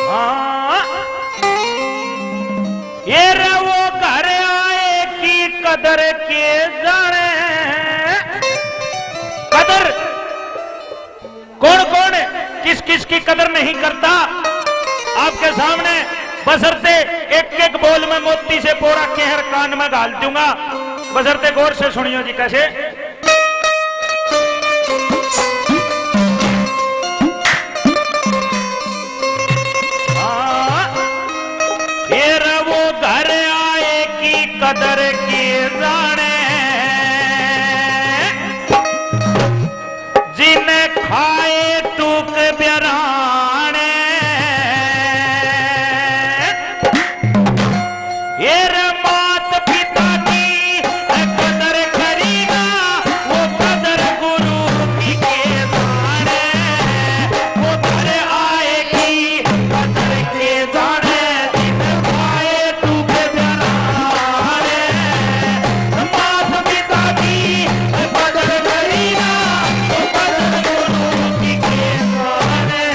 हाँ ये रे वो घर आए की कदर के जाने। कदर कौन कौन किस किस की कदर नहीं करता आपके सामने बशर्ते एक एक बोल में मोती से पोरा कहर कान में डाल दूंगा, बशर्ते गौर से सुनियो जी कैसे। ये वो घर आए की कदर की जाने, जिन्हें खाए टूक ब्याराने। ये मात पिता की कदर करेगा वो कदर गुरु की के जाने। वो घर आएगी कदर के जाने, जिन्हें खाए टूक ब्याराने। मात पिता की कदर करेगा वो कदर गुरु की के जाने।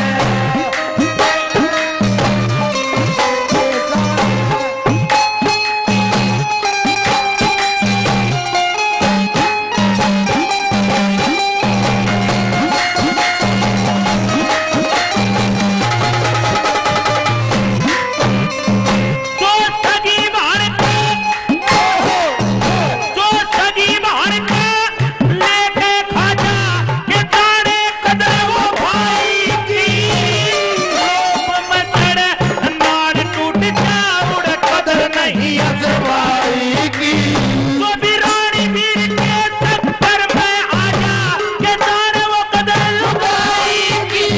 जो सगी भारती, जो सगी भारती लेके खाजा के जाने कदर वो भाई की। लोभ में चढ़े नाड़ टूट जा उड़ कदर नहीं असवाई की। जो भी रानी वीर के चक्कर में आ जा के जाने वो कदर लुगाई की।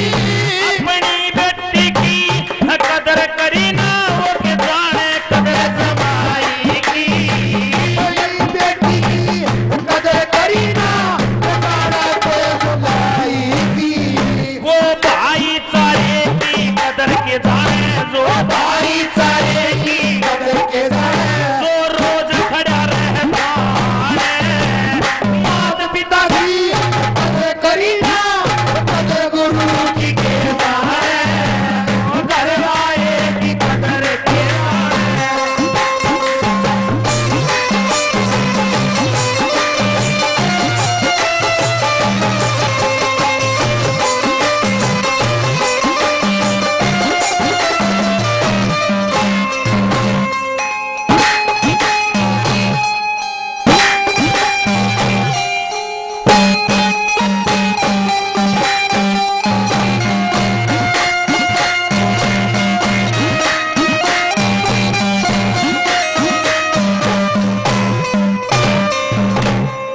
अपनी बेटी की कदर करी ना वो के जाने कदर जमाई की। बेटी की कदर करी ना बेचारा को सुनाएगी। वो भाईचारे की कदर के जाने, जो भाईचारे की कदर के जाने जो रोज खड़ा रहता है। माता पिता की कदर करी ना कदर गुरु की के जाने। घर आए की कदर के जाने।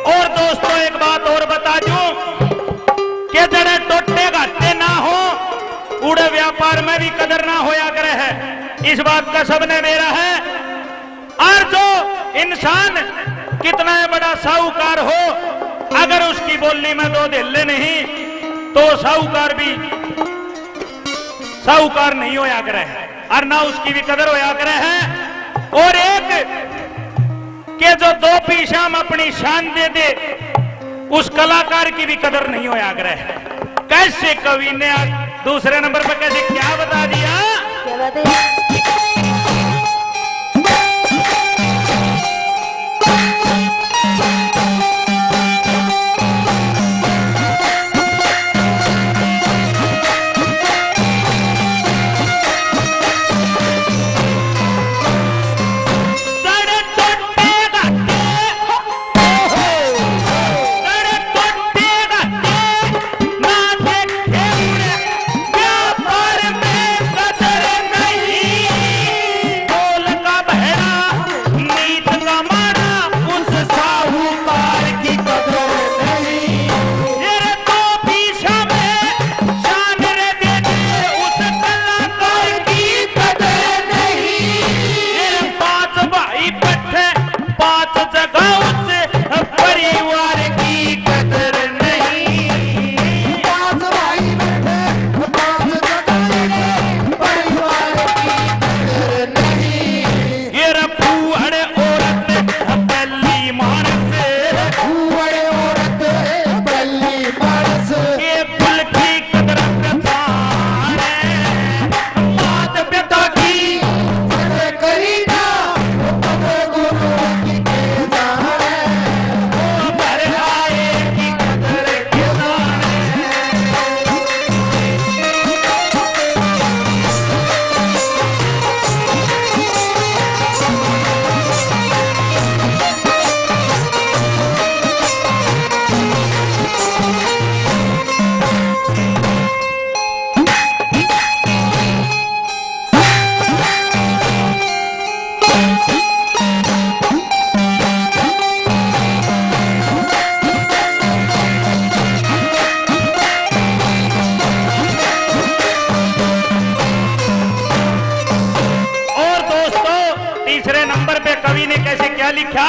और दोस्तों एक बात और बता दूं कि जड़े टोटे घाटे ना हो उड़े व्यापार में भी कदर ना होया करे है, इस बात का सबने मेरा है। और जो इंसान कितना बड़ा साहूकार हो, अगर उसकी बोली में दो दिल्ले नहीं तो साहूकार भी साहूकार नहीं होया करे है, और ना उसकी भी कदर होया करे है। और एक के जो दो पीछा में अपनी शान दे दे, उस कलाकार की भी कदर नहीं होया करे है। कैसे कवि ने दूसरे नंबर पर कैसे क्या बता दिया। क्या बात है? सड़े टोटे घाटे, सड़े टोटे घाटे ना देखे उड़े व्यापार में। में कवि ने कैसे क्या लिखा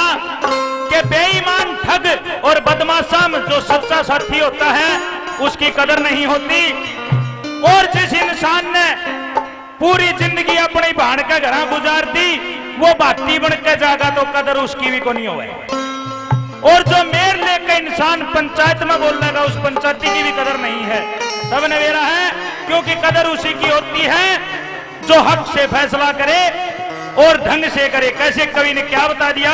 कि बेईमान ठग और बदमाशा में जो सच्चा साथी होता है उसकी कदर नहीं होती, और जिस इंसान ने पूरी जिंदगी अपनी बहन के घर गुजार दी वो बाती बन के जागा तो कदर उसकी भी को नहीं होवे, और जो मेर लेके इंसान पंचायत में बोल लगा उस पंचायती की भी कदर नहीं है। सबने मेरा है, क्योंकि कदर उसी की होती है जो हक से फैसला करे और ढंग से करे। कैसे कवि ने क्या बता दिया,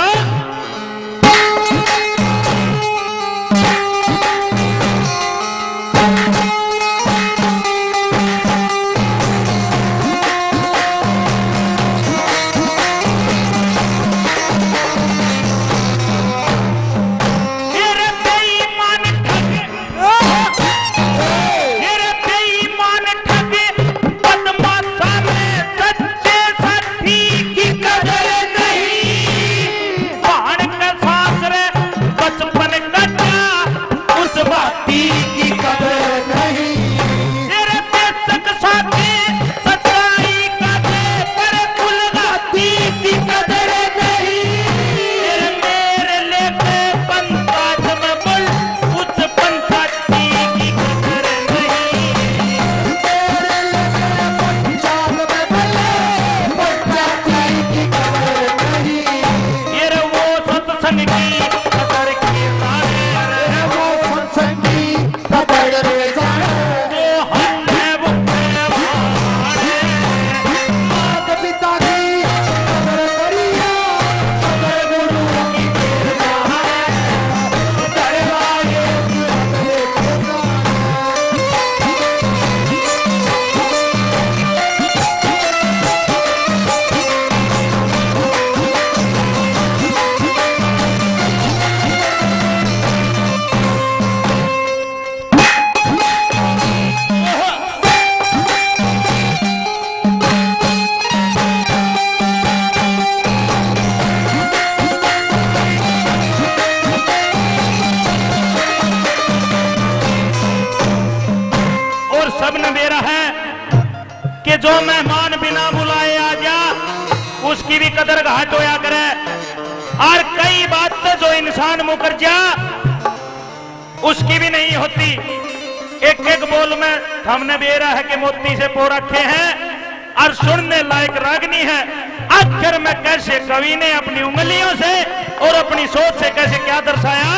कि जो मेहमान बिना बुलाए आ जा उसकी भी कदर घाट होया करे, और कई बात तो जो इंसान मुकर जा उसकी भी नहीं होती। एक एक बोल में हमने बेरा है कि मोती से पो रखे हैं और सुनने लायक रागनी है। आखिर में कैसे कवि ने अपनी उंगलियों से और अपनी सोच से कैसे क्या दर्शाया,